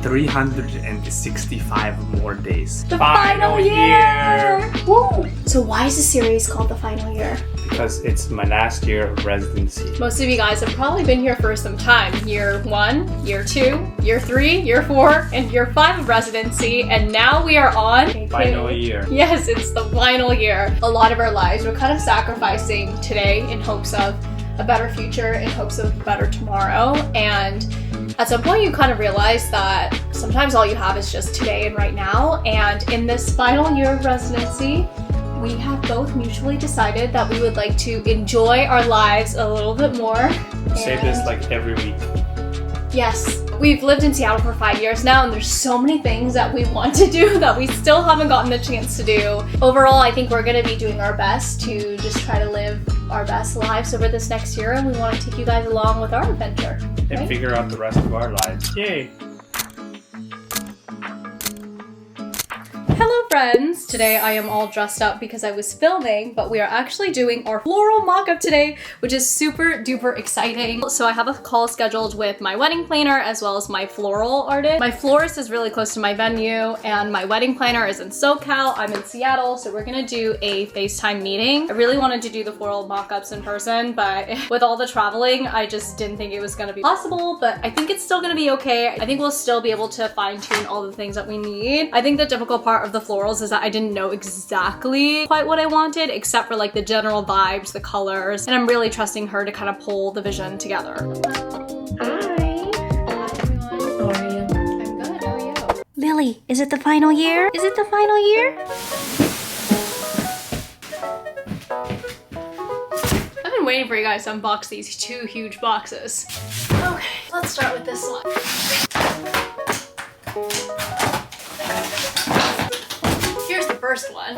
365 more days. The final year! Woo! So why is the series called The Final Year? Because it's my last year of residency. Most of you guys have probably been here for some time. Year 1, Year 2, Year 3, Year 4, and Year 5 of residency. And now we are on... Final year. Yes, it's the final year. A lot of our lives we're kind of sacrificing today in hopes of a better future, in hopes of a better tomorrow. And at some point you kind of realize that sometimes all you have is just today and right now. And in this final year of residency, we have both mutually decided that we would like to enjoy our lives a little bit more. Say this like every week. Yes, we've lived in Seattle for 5 years now, and there's so many things that we want to do that we still haven't gotten the chance to do. Overall, I think we're going to be doing our best to just try to live our best lives over this next year, and we want to take you guys along with our adventure. And right? figure out the rest of our lives. Yay! Hello friends! Today I am all dressed up because I was filming, but we are actually doing our floral mock-up today, which is super duper exciting. So I have a call scheduled with my wedding planner as well as my floral artist. My florist is really close to my venue and my wedding planner is in SoCal. I'm in Seattle, so we're gonna do a FaceTime meeting. I really wanted to do the floral mock-ups in person, but with all the traveling, I just didn't think it was gonna be possible, but I think it's still gonna be okay. I think we'll still be able to fine-tune all the things that we need. I think the difficult part of the florals is that I didn't know exactly quite what I wanted, except for like the general vibes, the colors, and I'm really trusting her to kind of pull the vision together. Hi. Hi everyone. How are you? I'm good, how are you? Lily, is it the final year? Is it the final year? I've been waiting for you guys to unbox these two huge boxes. Okay, let's start with this one. Here's the first one.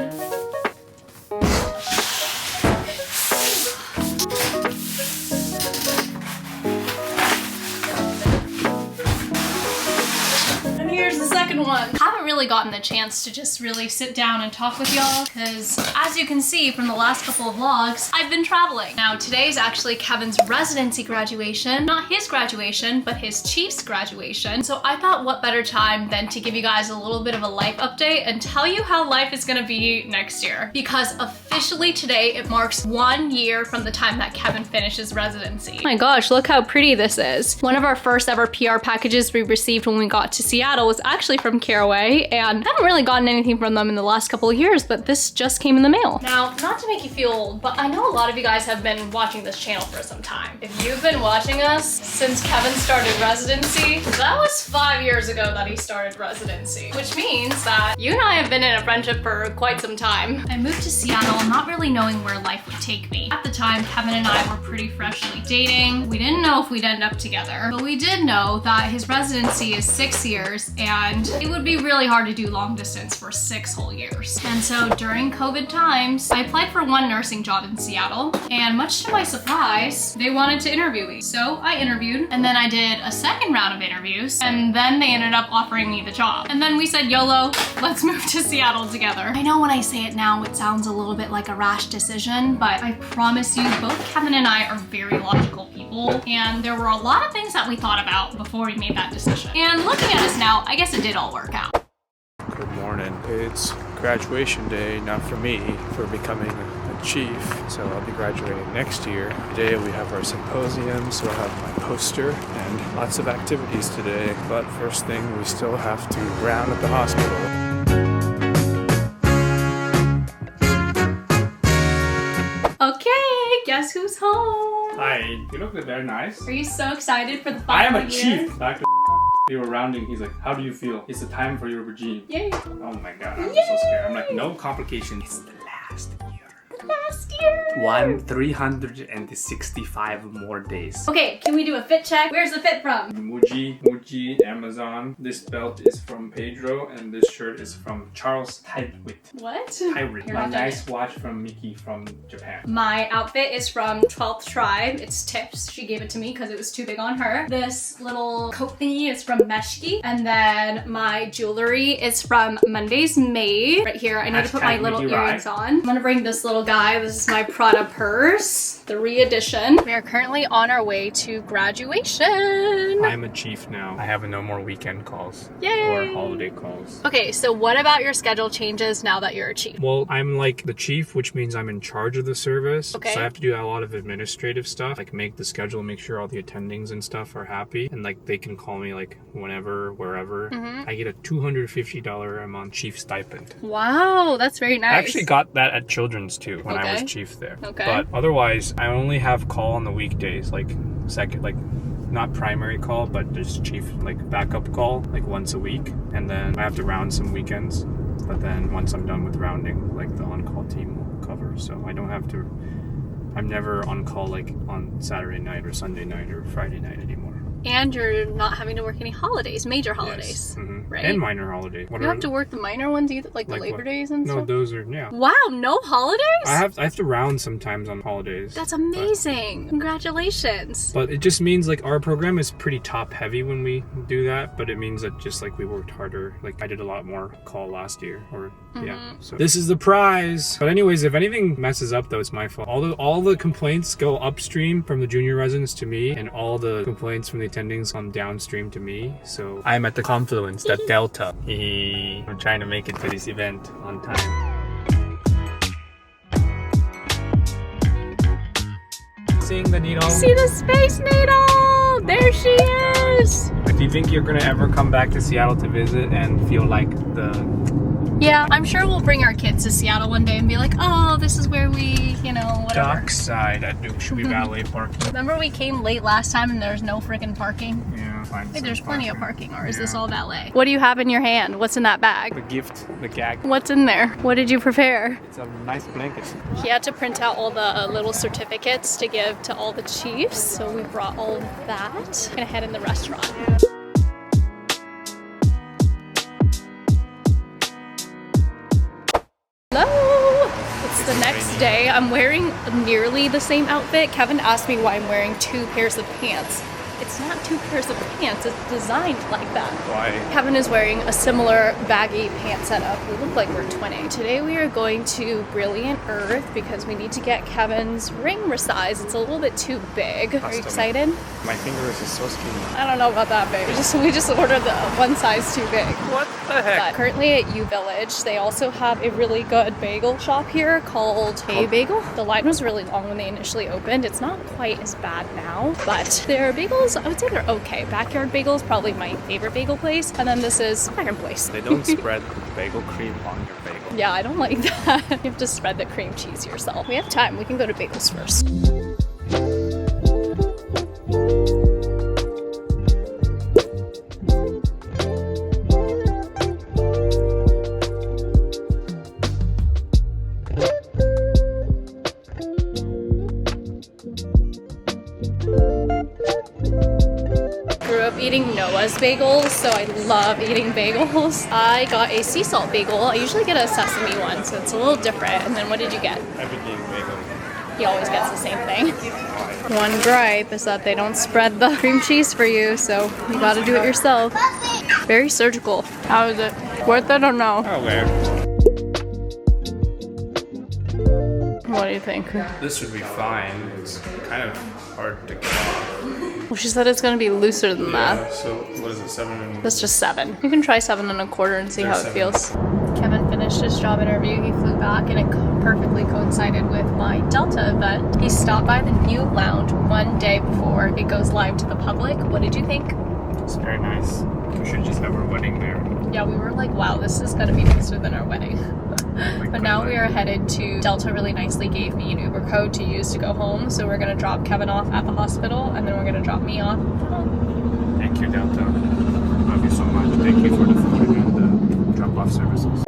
And here's the second one. I haven't really gotten the chance to just really sit down and talk with y'all because as you can see from the last couple of vlogs, I've been traveling. Now today's actually Kevin's residency graduation. Not his graduation, but his chief's graduation. So I thought what better time than to give you guys a little bit of a life update and tell you how life is gonna be next year. Because officially today it marks 1 year from the time that Kevin finishes residency. Oh my gosh, look how pretty this is. One of our first ever PR packages we received when we got to Seattle was actually from Caraway, and I haven't really gotten anything from them in the last couple of years, but this just came in the mail. Now, not to make you feel old, but I know a lot of you guys have been watching this channel for some time. If you've been watching us since Kevin started residency, that was 5 years ago that he started residency, which means that you and I have been in a friendship for quite some time. I moved to Seattle not really knowing where life would take me. At the time, Kevin and I were pretty freshly dating. We didn't know if we'd end up together, but we did know that his residency is 6 years and it would be really hard to do long distance for 6 whole years. And so during COVID times, I applied for one nursing job in Seattle, and much to my surprise, they wanted to interview me. So I interviewed, and then I did a second round of interviews, and then they ended up offering me the job. And then we said, YOLO, let's move to Seattle together. I know when I say it now, it sounds a little bit like a rash decision, but I promise you, both Kevin and I are very logical people, and there were a lot of things that we thought about before we made that decision. And looking at us now, I guess it did all work out. Good morning. It's graduation day, not for me, for becoming a chief. So I'll be graduating next year. Today we have our symposium, so I'll have my poster and lots of activities today. But first thing, we still have to round at the hospital. Okay, guess who's home? Hi, you look very nice. Are you so excited for the I final am a year? chief. Dr. We were rounding, he's like, how do you feel? It's the time for your regime. Yay. Oh my god, I'm so scared. I'm like, no complications. It's the last year. Last year. 365 more days. Okay, can we do a fit check? Where's the fit from? Muji, Amazon. This belt is from Pedro, and this shirt is from Charles Tyrwhitt. What? Tyrwhitt. Here, My I'll do nice watch from Miki from Japan. My outfit is from 12th Tribe. It's Tips. She gave it to me because it was too big on her. This little coat thingy is from Meshki. And then my jewelry is from Monday's Made. Right here, I need to put my little earrings on. I'm gonna bring this little guy. This is my Prada purse, the re-edition. We are currently on our way to graduation. I'm a chief now. now I have no more weekend calls. Yay! Or holiday calls. Okay, so what about your schedule changes now that you're a chief? Well, I'm like the chief, which means I'm in charge of the service. Okay. So I have to do a lot of administrative stuff, like make the schedule, make sure all the attendings and stuff are happy. And like they can call me like whenever, wherever. I get a $250 a month chief stipend. Wow, that's very nice. I actually got that at Children's too when I was Okay. chief there. Okay. But otherwise, I only have call on the weekdays, like second, like not primary call, but just chief, like backup call, like once a week. And then I have to round some weekends. But then once I'm done with rounding, like the on-call team will cover. So I don't have to, I'm never on call like on Saturday night or Sunday night or Friday night anymore. And you're not having to work any holidays, major holidays, Yes. right? And minor holidays. You have to work the minor ones either, like the Labor what? Days and No, stuff? those are, yeah. Wow, no holidays? I have to round sometimes on holidays. That's amazing. Congratulations. But it just means like our program is pretty top heavy when we do that, but it means that just like we worked harder. Like I did a lot more call last year or yeah. So this is the prize. But anyways, if anything messes up though, it's my fault. All the complaints go upstream from the junior residents to me, and all the complaints from the attendings come downstream to me. So I'm at the confluence, that delta. I'm trying to make it to this event on time. Seeing the needle. See the Space Needle! There she is! Do you think you're gonna ever come back to Seattle to visit and feel like Yeah, I'm sure we'll bring our kids to Seattle one day and be like, oh, this is where we, you know, whatever. dark side at Dukeshui Valley parking? Remember we came late last time and there's no freaking parking? Yeah, fine. Hey, there's plenty of parking, or is this all valet? What do you have in your hand? What's in that bag? The gift, the gag. What's in there? What did you prepare? It's a nice blanket. He had to print out all the little certificates to give to all the chiefs, so we brought all of that. Gonna head in the restaurant. Hello! It's the next day. I'm wearing nearly the same outfit. Kevin asked me why I'm wearing 2 pairs of pants. It's not 2 pairs of pants, it's designed like that. Why? Kevin is wearing a similar baggy pant setup. We look like we're twinning. Today we are going to Brilliant Earth because we need to get Kevin's ring resized. It's a little bit too big. Are you Custom. excited? My fingers is so skinny. I don't know about that big. We just ordered the one size too big. What the heck? But currently at U Village, they also have a really good bagel shop here called Hey Bagel. The line was really long when they initially opened. It's not quite as bad now, but their bagels, I would say they're okay. Backyard Bagel is probably my favorite bagel place, and then this is second place. They don't spread bagel cream on your bagel. Yeah, I don't like that. You have to spread the cream cheese yourself. We have time. We can go to bagels first. Eating Noah's bagels, so I love eating bagels. I got a sea salt bagel. I usually get a sesame one, so it's a little different. And then what did you get? Everything bagel. He always gets the same thing. One gripe is that they don't spread the cream cheese for you, so you gotta do it yourself. Very surgical. How is it? Worth it or no? Okay. What do you think? This should be fine. It's kind of hard to get off. Well, she said it's gonna be looser than that. Yeah, so what is it, 7? That's just 7. You can try 7 1/4 and see how it There's feels. Kevin finished his job interview. He flew back and it perfectly coincided with my Delta event. He stopped by the new lounge one day before it goes live to the public. What did you think? It's very nice. We should just have our wedding there. Yeah, we were like, wow, this is gonna be nicer than our wedding. But now we are headed to, Delta really nicely gave me an Uber code to use to go home. So we're gonna drop Kevin off at the hospital and then we're gonna drop me off at home. Thank you, Delta. Love you so much. Thank you for the food and the drop-off services.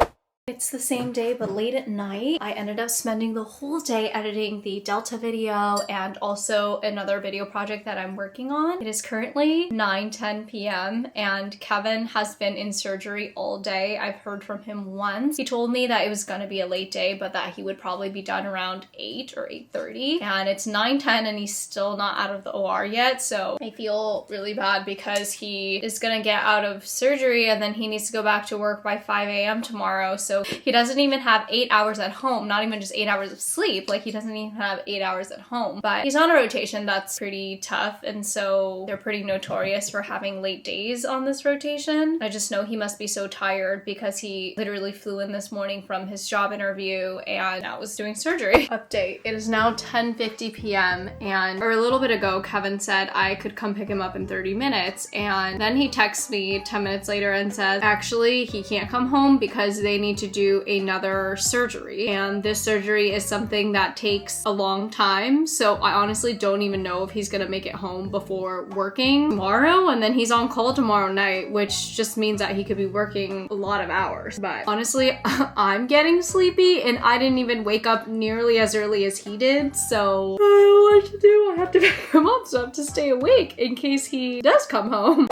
It's the same day, but late at night, I ended up spending the whole day editing the Delta video and also another video project that I'm working on. It is currently 9:10 p.m. and Kevin has been in surgery all day. I've heard from him once. He told me that it was going to be a late day, but that he would probably be done around 8 or 8:30. And it's 9:10 and he's still not out of the OR yet, so I feel really bad because he is going to get out of surgery and then he needs to go back to work by 5 a.m. tomorrow. So He doesn't even have 8 hours at home, not even just 8 hours of sleep. Like he doesn't even have 8 hours at home. But he's on a rotation that's pretty tough, and so they're pretty notorious for having late days on this rotation. I just know he must be so tired because he literally flew in this morning from his job interview and now was doing surgery. Update. It is now 10:50 p.m. and a little bit ago Kevin said I could come pick him up in 30 minutes, and then he texts me 10 minutes later and says actually he can't come home because they need to do another surgery, and this surgery is something that takes a long time, so I honestly don't even know if he's gonna make it home before working tomorrow, and then he's on call tomorrow night, which just means that he could be working a lot of hours. But honestly, I'm getting sleepy and I didn't even wake up nearly as early as he did, so I don't know what to do. I have to pick him up, so I have to stay awake in case he does come home.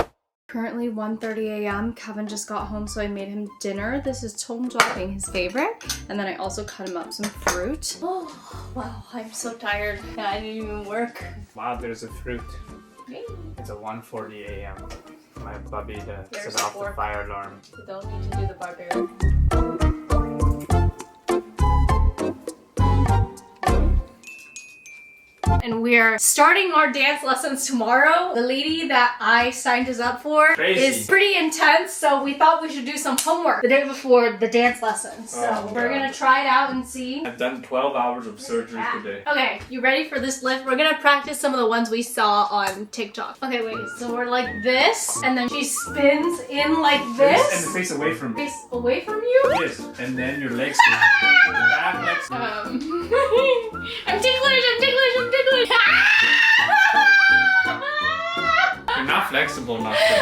Currently 1:30 a.m. Kevin just got home, so I made him dinner. This is tom topping, his favorite. And then I also cut him up some fruit. Oh, wow, I'm so tired. And I didn't even work. Wow, there's a fruit. It's a 1:40 a.m. My puppy to set off the fire alarm. You don't need to do the barbarian. And we're starting our dance lessons tomorrow. The lady that I signed us up for is pretty intense, so we thought we should do some homework the day before the dance lessons. So we're gonna try it out and see. I've done 12 hours of surgery today. Okay, you ready for this lift? We're gonna practice some of the ones we saw on TikTok. Okay, wait, so we're like this, and then she spins in like this. And the face away from me. Face away from you? Yes, and then your legs. Back legs. I'm ticklish, I'm ticklish, I'm ticklish. You're not flexible enough for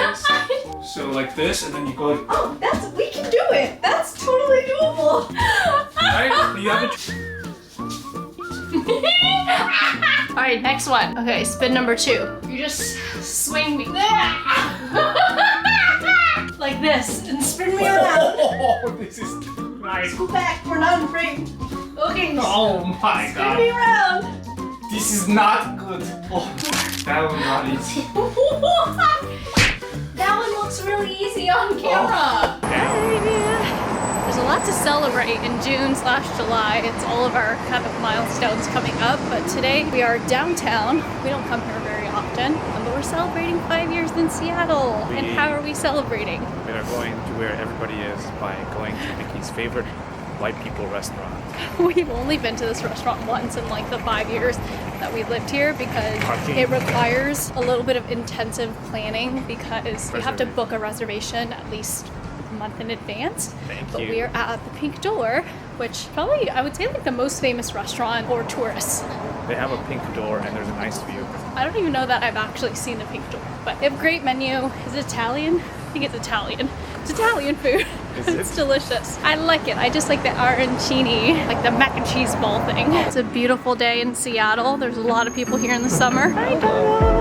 this. So like this, and then you go. Oh, we can do it. That's totally doable. Right? You have it. All right, next one. Okay, spin number 2. You just swing me like this and spin me around. Oh, this is nice. Go back. We're not in frame. Okay. Oh my God. Spin me around. This is not good. Oh, that was not easy. That one looks really easy on camera. There's a lot to celebrate in June/July. It's all of our kind of milestones coming up, but today we are downtown. We don't come here very often, but we're celebrating 5 years in Seattle. And how are we celebrating? We are going to where everybody is by going to Miki's favorite white people restaurant. We've only been to this restaurant once in like the 5 years that we lived here because it requires a little bit of intensive planning because we have to book a reservation at least a month in advance. But we are at the Pink Door, which probably I would say like the most famous restaurant for tourists. They have a pink door and there's a nice view. I don't even know that I've actually seen the Pink Door, but they have a great menu. Is it Italian? I think it's Italian. It's Italian food. It's delicious. I like it. I just like the arancini, like the mac and cheese ball thing. It's a beautiful day in Seattle. There's a lot of people here in the summer. Hi, Dodo.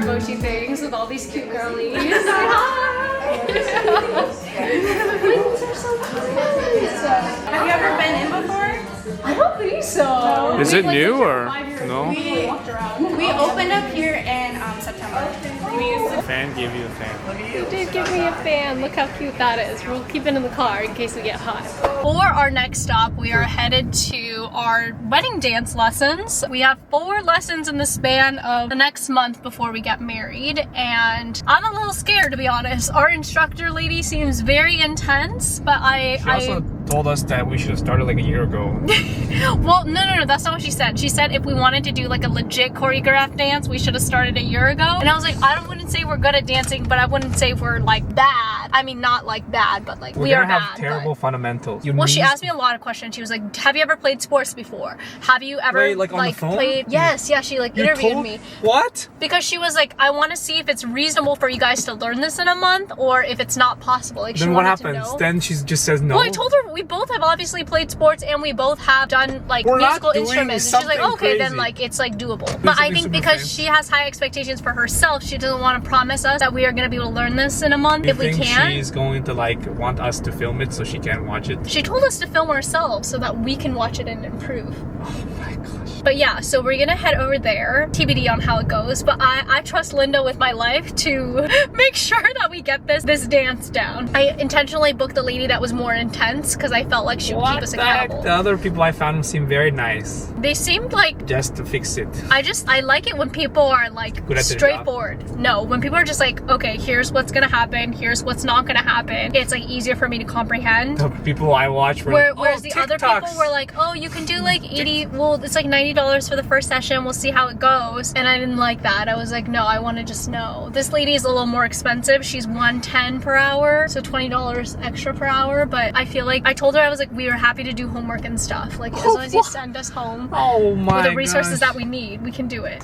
Mochi things with all these cute girlies. Hi! Have you ever been in before? I don't think so. Is it new or no? We opened up here in September. Fan gave you a fan. You did give me a fan. Look how cute that is. We'll keep it in the car in case we get hot. For our next stop, we are headed to our wedding dance lessons. We have 4 lessons in the span of the next month before we get married, and I'm a little scared, to be honest. Our instructor lady seems very intense, but She also told us that we should have started like a year ago. Well, no, that's not what she said. She said if we wanted to do like a legit choreographed dance, we should have started a year ago. And I was like, I wouldn't say we're good at dancing, but I wouldn't say we're like bad. I mean, not like bad, but like we are bad. We're gonna have terrible fundamentals. Well, she asked me a lot of questions. She was like, have you ever played sports before? Have you ever like on the phone? played? Yes, yeah, she like interviewed me. What? Because she was like, I want to see if it's reasonable for you guys to learn this in a month or if it's not possible. Like, then she what wanted happens? to know. Then she just says no. Well, I told her we both have obviously played sports and we both have done like We're musical not doing instruments. And she's like, something okay, then crazy. like it's like doable. But I think because she has high expectations for herself, she doesn't want to promise us that we are going to be able to learn this in a month if we can. She's going to like want us to film it so she can't watch it? She told us to film ourselves so that we can watch it and improve. Oh my gosh. But yeah, so we're gonna head over there. TBD on how it goes. But I trust Linda with my life to make sure that we get this dance down. I intentionally booked the lady that was more intense because I felt like she would keep us accountable. The other people I found seem very nice. They seemed like Just to fix it. I like it when people are like Good at their straightforward. No, when people are just like, okay, here's what's gonna happen, here's what's not gonna happen. It's like easier for me to comprehend. The people I watch were Whereas like, the other people were like, oh, you can do like 80, well, it's like $90 for the first session, we'll see how it goes. And I didn't like that. I was like, no, I want to just know. This lady is a little more expensive. She's $110 per hour, so $20 extra per hour. But I feel like, I told her, I was like, we are happy to do homework and stuff. Like, as long as you send us home with the resources that we need, we can do it.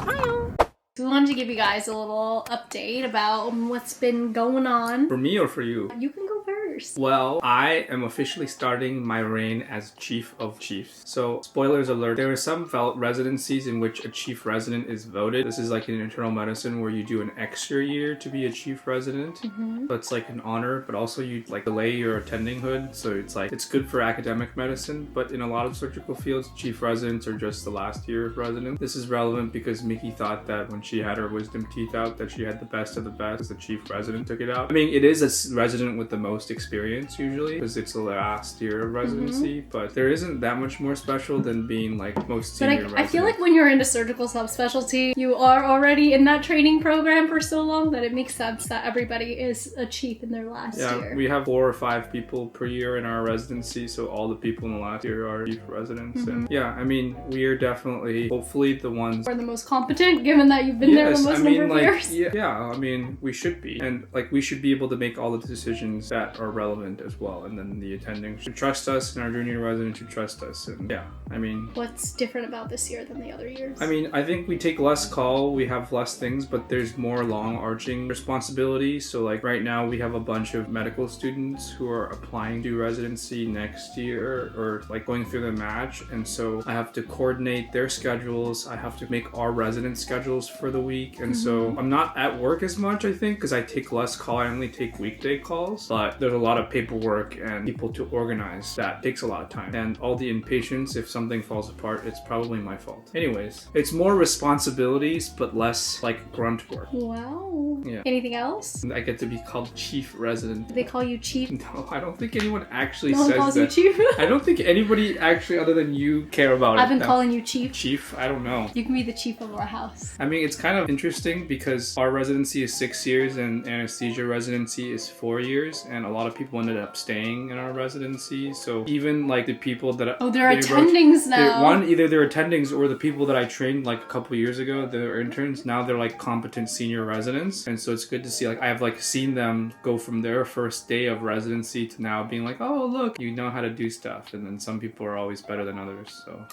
We wanted to give you guys a little update about what's been going on. For me or for you? You can go first. Well, I am officially starting my reign as Chief of Chiefs. So, spoilers alert, there are some residencies in which a chief resident is voted. This is like in internal medicine where you do an extra year to be a chief resident. So it's like an honor, but also you like delay your attending hood. So it's like, it's good for academic medicine, but in a lot of surgical fields, chief residents are just the last year of resident. This is relevant because Miki thought that when she had her wisdom teeth out that she had the best of the best as the chief resident took it out. I mean, it is a resident with the most experience usually because it's the last year of residency, but there isn't that much more special than being like most senior But I feel like when you're into surgical subspecialty, you are already in that training program for so long that it makes sense that everybody is a chief in their last year. We have 4 or 5 people per year in our residency, so all the people in the last year are chief residents. And yeah, I mean, we are definitely, hopefully the ones Or the most competent, given that you've been there the most number of years. Yeah, I mean, we should be. And like, we should be able to make all the decisions that are relevant as well. And then the attending should trust us and our junior resident should trust us. And yeah, I mean... What's different about this year than the other years? I mean, I think we take less call, we have less things, but there's more long-arching responsibilities. So like right now we have a bunch of medical students who are applying to residency next year or like going through the match. And so I have to coordinate their schedules. I have to make our resident schedules for the week. And so I'm not at work as much, I think, because I take less call. I only take weekday calls, but there's a lot of paperwork and people to organize that takes a lot of time. And all the impatience, if something falls apart, it's probably my fault. Anyways, it's more responsibilities, but less like grunt work. Wow. Yeah. Anything else? I get to be called chief resident. Do they call you chief? No, I don't think anyone actually No one says calls that. you chief? I don't think anybody actually, other than you, care about it. I've been now. calling you chief. Chief? I don't know. You can be the chief of our house. I mean, it's kind of interesting because our residency is 6 years and anesthesia residency is 4 years, and a lot of people ended up staying in our residency. So even like the people that they're attendings now. Either they're attendings or the people that I trained like a couple years ago, they're interns. Now they're like competent senior residents, and so it's good to see. Like I have like seen them go from their first day of residency to now being like, oh look, you know how to do stuff. And then some people are always better than others. So.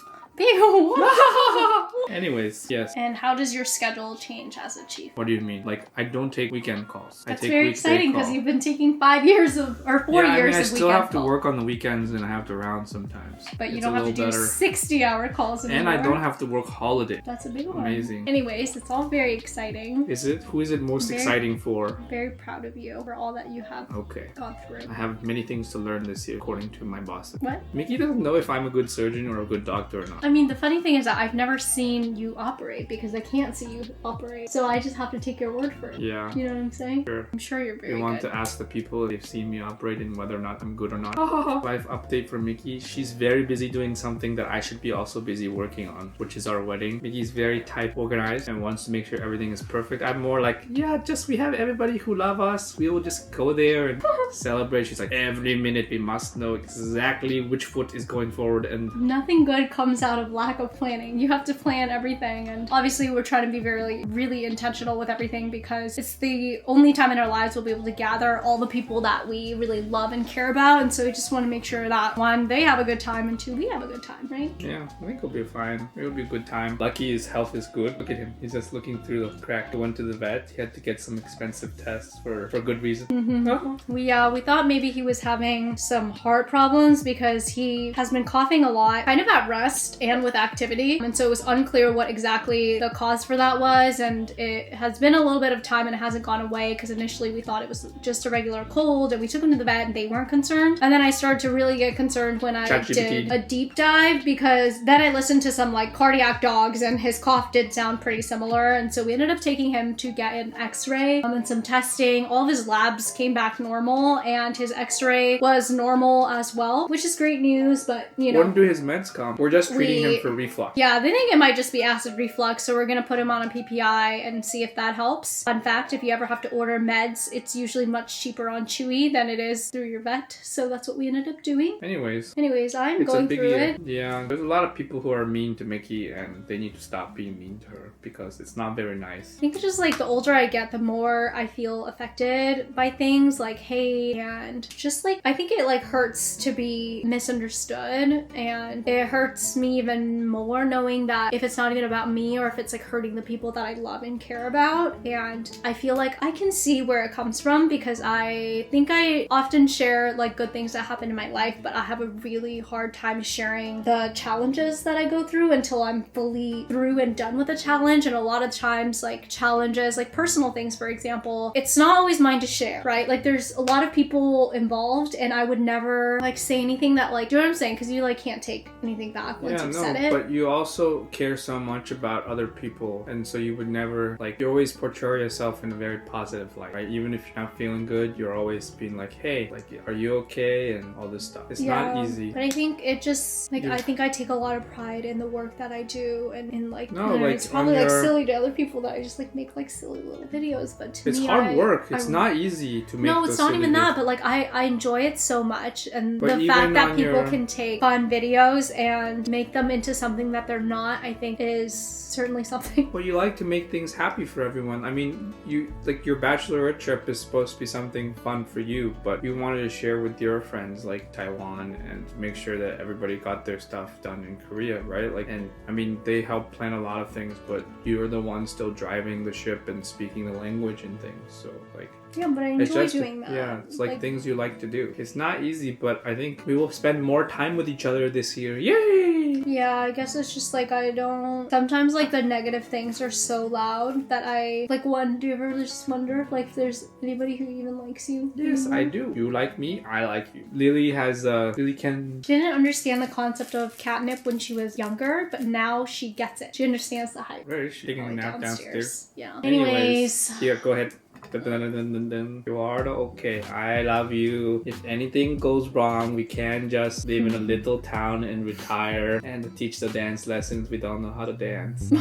Anyways, yes. And how does your schedule change as a chief? What do you mean? Like, I don't take weekend calls. That's I take very weekday exciting because calls. you've been taking 5 years of, or 4 years of weekend I still have to calls. work on the weekends and I have to round sometimes. But you It's don't a have to do little better. 60-hour calls anymore. And I don't have to work holiday. That's a big one. Amazing. Anyways, it's all very exciting. Is it? Who is it most exciting for? Very proud of you for all that you have Okay. gone through. I have many things to learn this year, according to my boss. What? Miki doesn't know if I'm a good surgeon or a good doctor or not. I mean, the funny thing is that I've never seen you operate because I can't see you operate. So I just have to take your word for it. Yeah. You know what I'm saying? Sure. I'm sure you're very We want good. to ask the people if they've seen me operate and whether or not I'm good or not. Life update for Miki. She's very busy doing something that I should be also busy working on, which is our wedding. Miki's very type organized and wants to make sure everything is perfect. I'm more like, yeah, just we have everybody who love us. We will just go there and celebrate. She's like, every minute we must know exactly which foot is going forward and Nothing good comes out out of lack of planning. You have to plan everything, and obviously we're trying to be really intentional with everything because it's the only time in our lives we'll be able to gather all the people that we really love and care about, and so we just want to make sure that one, they have a good time, and two, we have a good time, right? Yeah, I think it'll be fine. It'll be a good time. Lucky his health is good. Look at him. He's just looking through the crack. He went to the vet. He had to get some expensive tests for good reason. Oh. We thought maybe he was having some heart problems because he has been coughing a lot, kind of at rest and with activity, and so it was unclear what exactly the cause for that was, and it has been a little bit of time and it hasn't gone away because initially we thought it was just a regular cold, and we took him to the vet and they weren't concerned, and then I started to really get concerned when I did a deep dive, because then I listened to some like cardiac dogs and his cough did sound pretty similar, and so we ended up taking him to get an x-ray and some testing. All of his labs came back normal and his x-ray was normal as well, which is great news, but you know. When do his meds come? We're just treating him for reflux. Yeah, they think it might just be acid reflux, so we're gonna put him on a PPI and see if that helps. Fun fact, if you ever have to order meds, it's usually much cheaper on Chewy than it is through your vet, so that's what we ended up doing. Anyways, I'm going through it. Yeah, there's a lot of people who are mean to Miki, and they need to stop being mean to her because it's not very nice. I think it's just like the older I get, the more I feel affected by things like hate, and just like I think it like hurts to be misunderstood, and it hurts me even more knowing that if it's not even about me or if it's like hurting the people that I love and care about. And I feel like I can see where it comes from because I think I often share like good things that happen in my life, but I have a really hard time sharing the challenges that I go through until I'm fully through and done with a challenge. And a lot of times like challenges, like personal things, for example, it's not always mine to share, right? Like there's a lot of people involved and I would never like say anything that like, do you know what I'm saying? Because you like can't take anything back once you've said it. But you also care so much about other people, and so you would never like, you always portray yourself in a very positive light, right? Even if you're not feeling good, you're always being like, hey, like, are you okay? And all this stuff. It's not easy. But I think it just like I think I take a lot of pride in the work that I do, and in like, it's probably like silly to other people that I just like make like silly little videos, but to me, it's hard work. It's not easy to make. No, it's not even that, but like I enjoy it so much, and the fact that people can take fun videos and make them into something that they're not, I think is certainly something. Well, you like to make things happy for everyone. I mean, you like your bachelorette trip is supposed to be something fun for you, but you wanted to share with your friends like Taiwan and make sure that everybody got their stuff done in Korea, right? Like, and I mean, they help plan a lot of things, but you're the one still driving the ship and speaking the language and things. So like, yeah, but I enjoy doing that. Yeah, it's like things you like to do. It's not easy, but I think we will spend more time with each other this year. Yay! Yeah, I guess it's just like I don't... Sometimes like the negative things are so loud that I... Like do you ever just wonder like if there's anybody who even likes you? Yes, I do. You like me, I like you. Lily can... She didn't understand the concept of catnip when she was younger, but now she gets it. She understands the hype. Where is she? Taking a nap downstairs. Yeah. Anyways. Here, go ahead. You are the okay. I love you. If anything goes wrong, we can just live in a little town and retire and teach the dance lessons. We don't know how to dance.